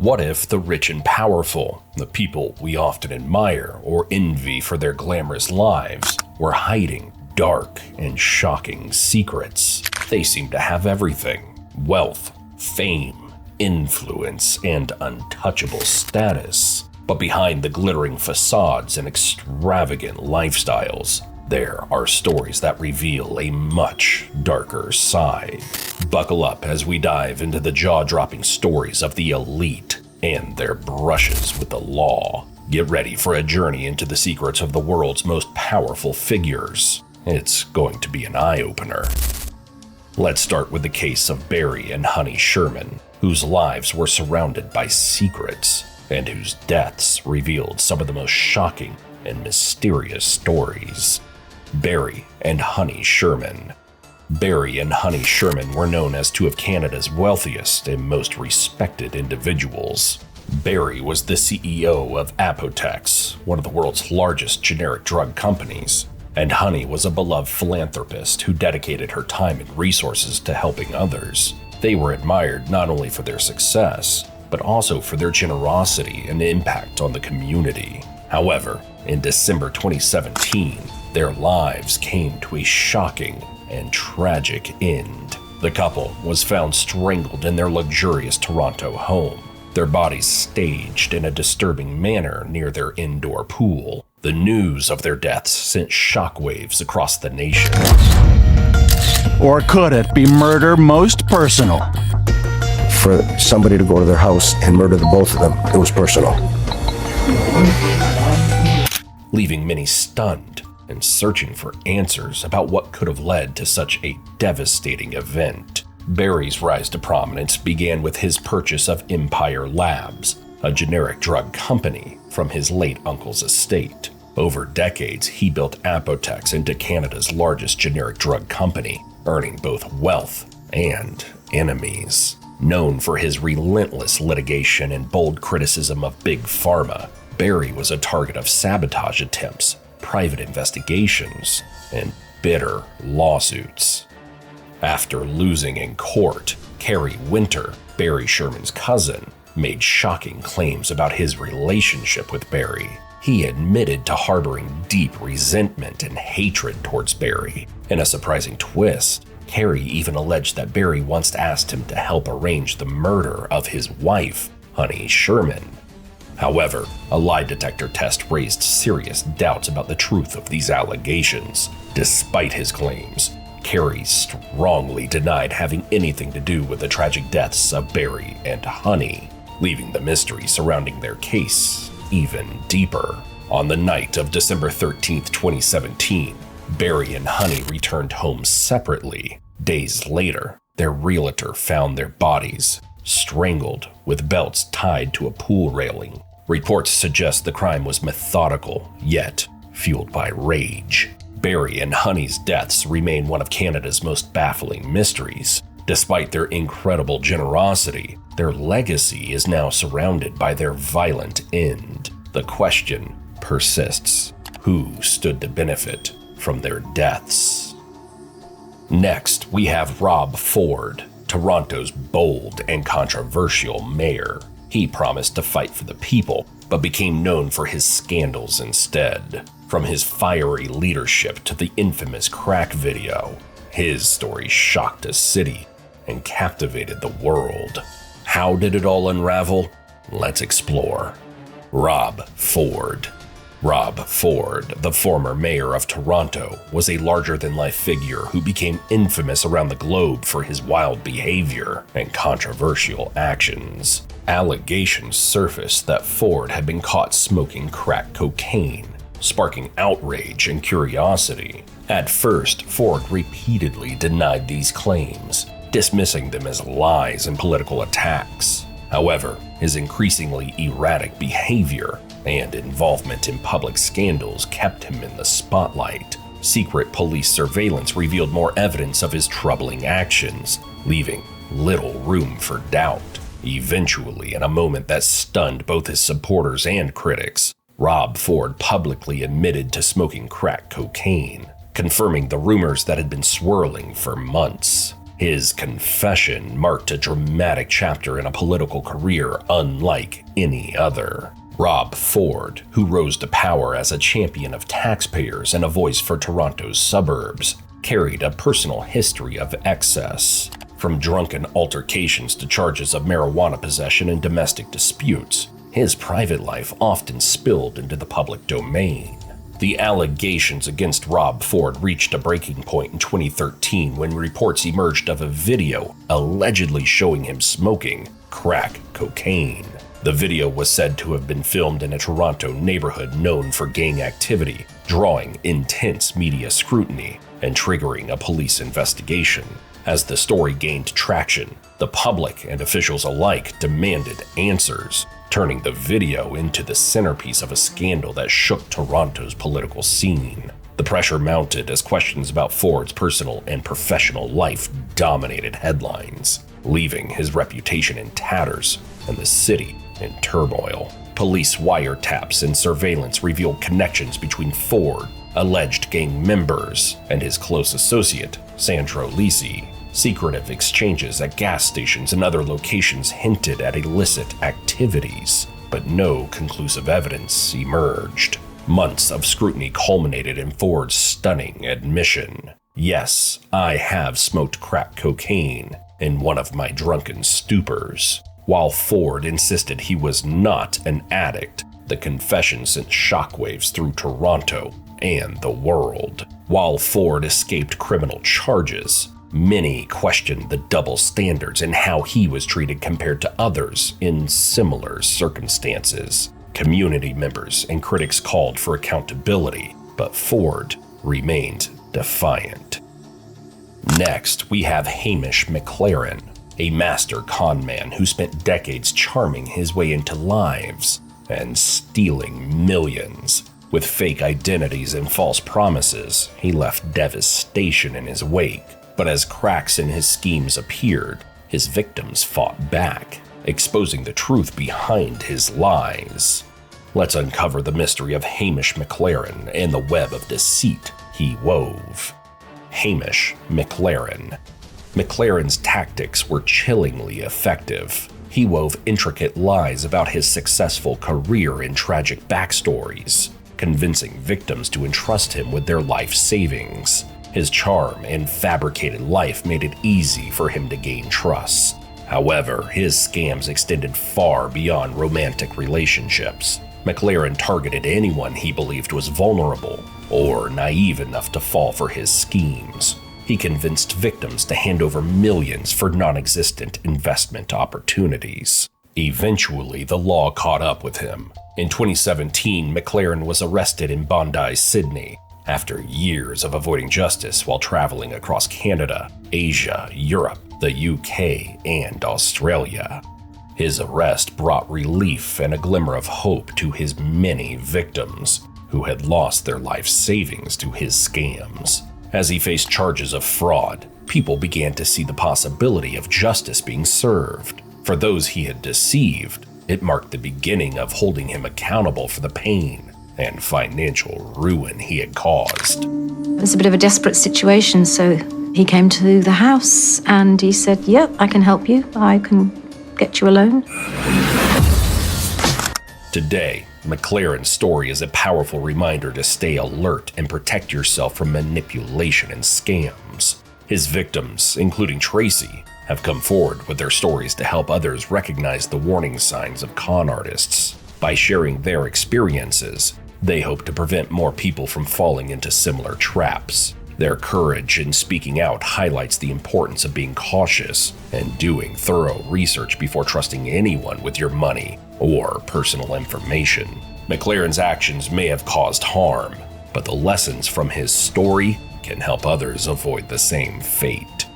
What if the rich and powerful, the people we often admire or envy for their glamorous lives, were hiding dark and shocking secrets? They seem to have everything: wealth, fame, influence, and untouchable status. But behind the glittering facades and extravagant lifestyles, there are stories that reveal a much darker side. Buckle up as we dive into the jaw-dropping stories of the elite and their brushes with the law. Get ready for a journey into the secrets of the world's most powerful figures. It's going to be an eye-opener. Let's start with the case of Barry and Honey Sherman, whose lives were surrounded by secrets and whose deaths revealed some of the most shocking and mysterious stories. Barry and Honey Sherman. Barry and Honey Sherman were known as two of Canada's wealthiest and most respected individuals. Barry was the CEO of Apotex, one of the world's largest generic drug companies, and Honey was a beloved philanthropist who dedicated her time and resources to helping others. They were admired not only for their success, but also for their generosity and impact on the community. However, in December 2017, their lives came to a shocking and tragic end. The couple was found strangled in their luxurious Toronto home, their bodies staged in a disturbing manner near their indoor pool. The news of their deaths sent shockwaves across the nation. Or could it be murder most personal? For somebody to go to their house and murder the both of them, it was personal. Leaving many stunned and searching for answers about what could have led to such a devastating event. Barry's rise to prominence began with his purchase of Empire Labs, a generic drug company, from his late uncle's estate. Over decades, he built Apotex into Canada's largest generic drug company, earning both wealth and enemies. Known for his relentless litigation and bold criticism of Big Pharma, Barry was a target of sabotage attempts, private investigations, and bitter lawsuits. After losing in court, Carrie Winter, Barry Sherman's cousin, made shocking claims about his relationship with Barry. He admitted to harboring deep resentment and hatred towards Barry. In a surprising twist, Carrie even alleged that Barry once asked him to help arrange the murder of his wife, Honey Sherman. However, a lie detector test raised serious doubts about the truth of these allegations. Despite his claims, Carrie strongly denied having anything to do with the tragic deaths of Barry and Honey, leaving the mystery surrounding their case even deeper. On the night of December 13, 2017, Barry and Honey returned home separately. Days later, their realtor found their bodies strangled with belts tied to a pool railing. Reports suggest the crime was methodical, yet fueled by rage. Barry and Honey's deaths remain one of Canada's most baffling mysteries. Despite their incredible generosity, their legacy is now surrounded by their violent end. The question persists: who stood to benefit from their deaths? Next, we have Rob Ford, Toronto's bold and controversial mayor. He promised to fight for the people, but became known for his scandals instead. From his fiery leadership to the infamous crack video, his story shocked a city and captivated the world. How did it all unravel? Let's explore. Rob Ford. Rob Ford, the former mayor of Toronto, was a larger-than-life figure who became infamous around the globe for his wild behavior and controversial actions. Allegations surfaced that Ford had been caught smoking crack cocaine, sparking outrage and curiosity. At first, Ford repeatedly denied these claims, dismissing them as lies and political attacks. However, his increasingly erratic behavior and involvement in public scandals kept him in the spotlight. Secret police surveillance revealed more evidence of his troubling actions, leaving little room for doubt. Eventually, in a moment that stunned both his supporters and critics, Rob Ford publicly admitted to smoking crack cocaine, confirming the rumors that had been swirling for months. His confession marked a dramatic chapter in a political career unlike any other. Rob Ford, who rose to power as a champion of taxpayers and a voice for Toronto's suburbs, carried a personal history of excess. From drunken altercations to charges of marijuana possession and domestic disputes, his private life often spilled into the public domain. The allegations against Rob Ford reached a breaking point in 2013 when reports emerged of a video allegedly showing him smoking crack cocaine. The video was said to have been filmed in a Toronto neighborhood known for gang activity, drawing intense media scrutiny and triggering a police investigation. As the story gained traction, the public and officials alike demanded answers, turning the video into the centerpiece of a scandal that shook Toronto's political scene. The pressure mounted as questions about Ford's personal and professional life dominated headlines, leaving his reputation in tatters and the city in turmoil. Police wiretaps and surveillance revealed connections between Ford, alleged gang members, and his close associate, Sandro Lisi. Secretive exchanges at gas stations and other locations hinted at illicit activities, but no conclusive evidence emerged. Months of scrutiny culminated in Ford's stunning admission. "Yes, I have smoked crack cocaine in one of my drunken stupors." While Ford insisted he was not an addict, the confession sent shockwaves through Toronto and the world. While Ford escaped criminal charges, many questioned the double standards and how he was treated compared to others in similar circumstances. Community members and critics called for accountability, but Ford remained defiant. Next, we have Hamish McLaren, a master con man who spent decades charming his way into lives and stealing millions. With fake identities and false promises, he left devastation in his wake. But as cracks in his schemes appeared, his victims fought back, exposing the truth behind his lies. Let's uncover the mystery of Hamish McLaren and the web of deceit he wove. Hamish McLaren. McLaren's tactics were chillingly effective. He wove intricate lies about his successful career and tragic backstories, convincing victims to entrust him with their life savings. His charm and fabricated life made it easy for him to gain trust. However, his scams extended far beyond romantic relationships. McLaren targeted anyone he believed was vulnerable or naive enough to fall for his schemes. He convinced victims to hand over millions for non-existent investment opportunities. Eventually, the law caught up with him. In 2017, McLaren was arrested in Bondi, Sydney, after years of avoiding justice while traveling across Canada, Asia, Europe, the UK, and Australia. His arrest brought relief and a glimmer of hope to his many victims, who had lost their life savings to his scams. As he faced charges of fraud, people began to see the possibility of justice being served. For those he had deceived, it marked the beginning of holding him accountable for the pain and financial ruin he had caused. It was a bit of a desperate situation, so he came to the house and he said, "Yep, I can help you. I can get you a loan." Today, McLaren's story is a powerful reminder to stay alert and protect yourself from manipulation and scams. His victims, including Tracy, have come forward with their stories to help others recognize the warning signs of con artists. By sharing their experiences, they hope to prevent more people from falling into similar traps. Their courage in speaking out highlights the importance of being cautious and doing thorough research before trusting anyone with your money or personal information. McLaren's actions may have caused harm, but the lessons from his story can help others avoid the same fate.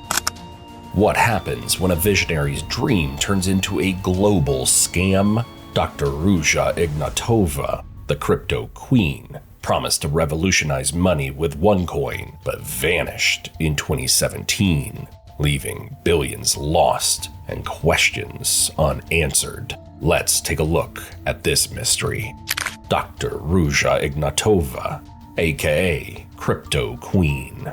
What happens when a visionary's dream turns into a global scam? Dr. Ruja Ignatova, the crypto queen, promised to revolutionize money with OneCoin, but vanished in 2017, leaving billions lost and questions unanswered. Let's take a look at this mystery. Dr. Ruja Ignatova, aka Crypto Queen.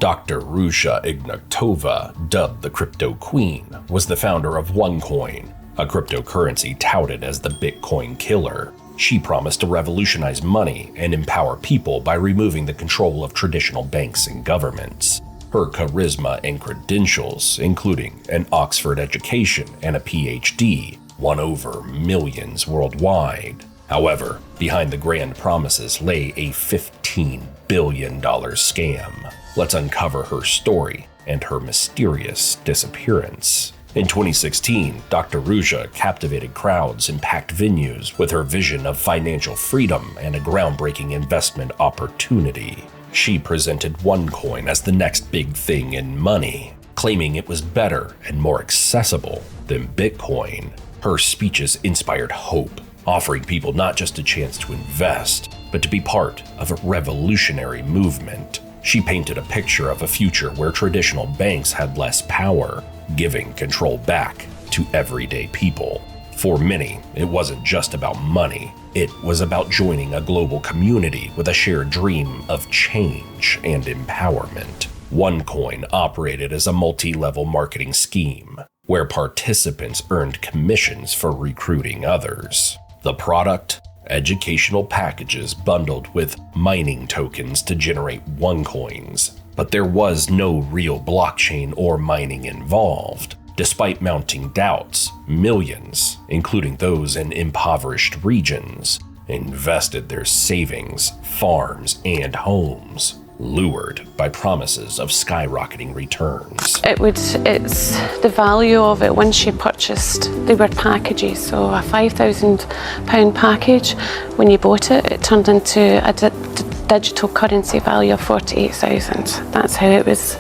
Dr. Ruja Ignatova, dubbed the Crypto Queen, was the founder of OneCoin, a cryptocurrency touted as the Bitcoin killer. She promised to revolutionize money and empower people by removing the control of traditional banks and governments. Her charisma and credentials, including an Oxford education and a PhD, won over millions worldwide. However, behind the grand promises lay a $15 billion scam. Let's uncover her story and her mysterious disappearance. In 2016, Dr. Ruja captivated crowds in packed venues with her vision of financial freedom and a groundbreaking investment opportunity. She presented OneCoin as the next big thing in money, claiming it was better and more accessible than Bitcoin. Her speeches inspired hope, offering people not just a chance to invest, but to be part of a revolutionary movement. She painted a picture of a future where traditional banks had less power, giving control back to everyday people. For many, it wasn't just about money. It was about joining a global community with a shared dream of change and empowerment. OneCoin operated as a multi-level marketing scheme, where participants earned commissions for recruiting others. The product? Educational packages bundled with mining tokens to generate OneCoins. But there was no real blockchain or mining involved. Despite mounting doubts, millions, including those in impoverished regions, invested their savings, farms, and homes, lured by promises of skyrocketing returns. It's the value of it once you purchased. They were packages, so a £5,000 package, when you bought it, it turned into a digital currency value of 48,000. That's how it was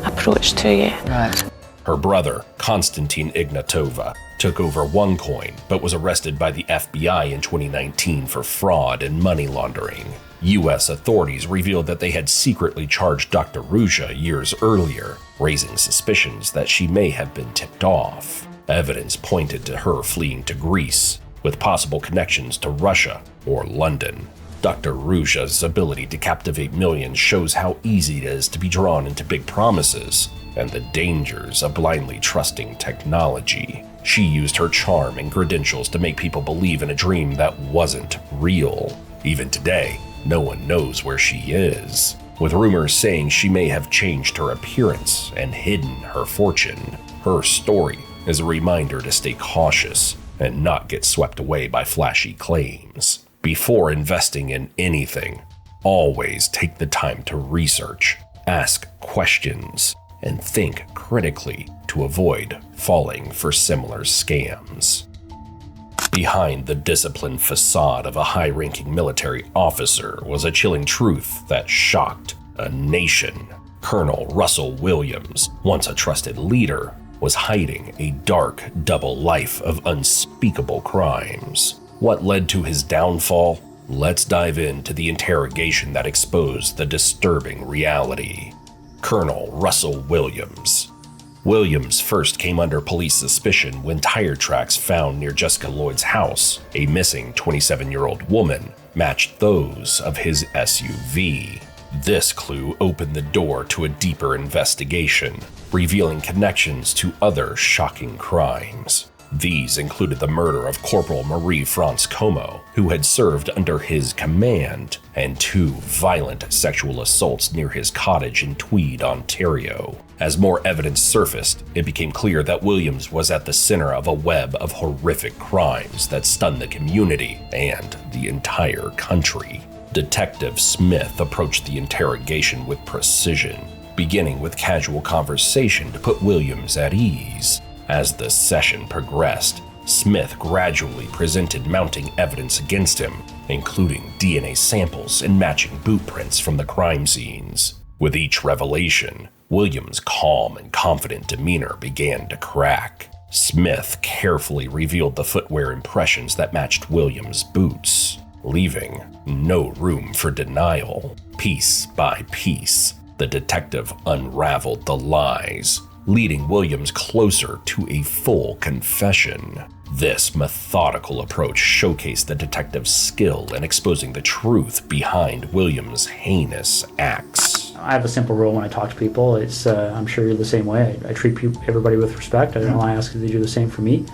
approached to you. Right. Her brother, Konstantin Ignatova, took over OneCoin, but was arrested by the FBI in 2019 for fraud and money laundering. U.S. authorities revealed that they had secretly charged Dr. Ruja years earlier, raising suspicions that she may have been tipped off. Evidence pointed to her fleeing to Greece, with possible connections to Russia or London. Dr. Ruja's ability to captivate millions shows how easy it is to be drawn into big promises and the dangers of blindly trusting technology. She used her charm and credentials to make people believe in a dream that wasn't real. Even today, no one knows where she is, with rumors saying she may have changed her appearance and hidden her fortune. Her story is a reminder to stay cautious and not get swept away by flashy claims. Before investing in anything, always take the time to research, ask questions, and think critically to avoid falling for similar scams. Behind the disciplined facade of a high-ranking military officer was a chilling truth that shocked a nation. Colonel Russell Williams, once a trusted leader, was hiding a dark double life of unspeakable crimes. What led to his downfall? Let's dive into the interrogation that exposed the disturbing reality. Colonel Russell Williams. Williams first came under police suspicion when tire tracks found near Jessica Lloyd's house, a missing 27-year-old woman, matched those of his SUV. This clue opened the door to a deeper investigation, revealing connections to other shocking crimes. These included the murder of Corporal Marie-France Como, who had served under his command, and 2 violent sexual assaults near his cottage in Tweed, Ontario. As more evidence surfaced, it became clear that Williams was at the center of a web of horrific crimes that stunned the community and the entire country. Detective Smith approached the interrogation with precision, beginning with casual conversation to put Williams at ease. As the session progressed, Smith gradually presented mounting evidence against him, including DNA samples and matching boot prints from the crime scenes. With each revelation, Williams' calm and confident demeanor began to crack. Smith carefully revealed the footwear impressions that matched Williams' boots, leaving no room for denial. Piece by piece, the detective unraveled the lies, leading Williams closer to a full confession. This methodical approach showcased the detective's skill in exposing the truth behind Williams' heinous acts. I have a simple rule when I talk to people. It's I'm sure you're the same way. I treat everybody with respect. I I ask if they do the same for me.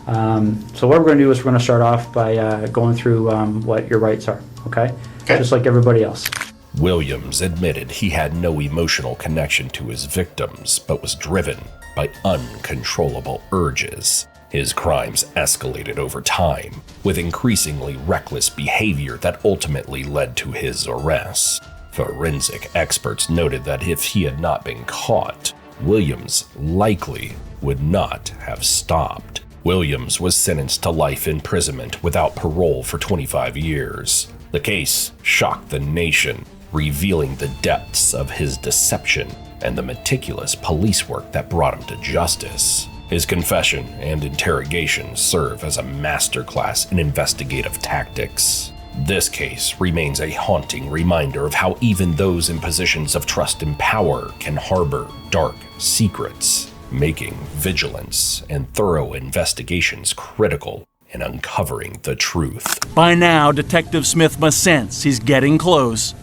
So what we're going to do is we're going to start off by going through what your rights are, okay? Just like everybody else. Williams admitted he had no emotional connection to his victims, but was driven by uncontrollable urges. His crimes escalated over time, with increasingly reckless behavior that ultimately led to his arrest. Forensic experts noted that if he had not been caught, Williams likely would not have stopped. Williams was sentenced to life imprisonment without parole for 25 years. The case shocked the nation, revealing the depths of his deception and the meticulous police work that brought him to justice. His confession and interrogation serve as a masterclass in investigative tactics. This case remains a haunting reminder of how even those in positions of trust and power can harbor dark secrets, making vigilance and thorough investigations critical in uncovering the truth. By now, Detective Smith must sense he's getting close.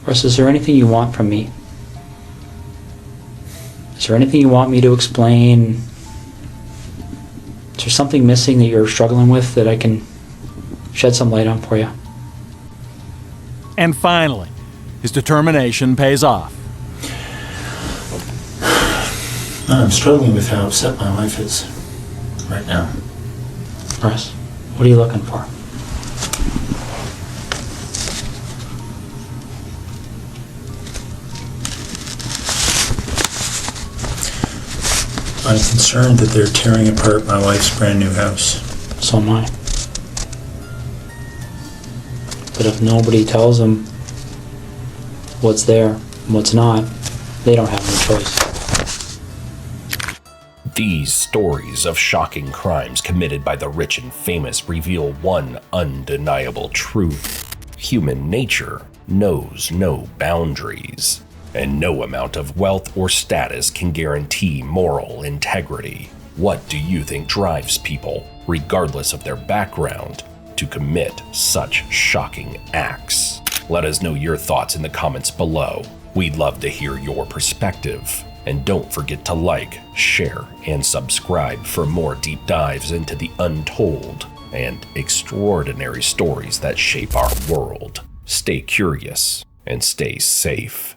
Russ, is there anything you want from me? Is there anything you want me to explain? Is there something missing that you're struggling with that I can shed some light on for you? And finally, his determination pays off. I'm struggling with how upset my wife is right now. Russ, what are you looking for? I'm concerned that they're tearing apart my wife's brand new house. So am I. But if nobody tells them what's there and what's not, they don't have any choice. These stories of shocking crimes committed by the rich and famous reveal one undeniable truth. Human nature knows no boundaries, and no amount of wealth or status can guarantee moral integrity. What do you think drives people, regardless of their background, to commit such shocking acts? Let us know your thoughts in the comments below. We'd love to hear your perspective. And don't forget to like, share, and subscribe for more deep dives into the untold and extraordinary stories that shape our world. Stay curious and stay safe.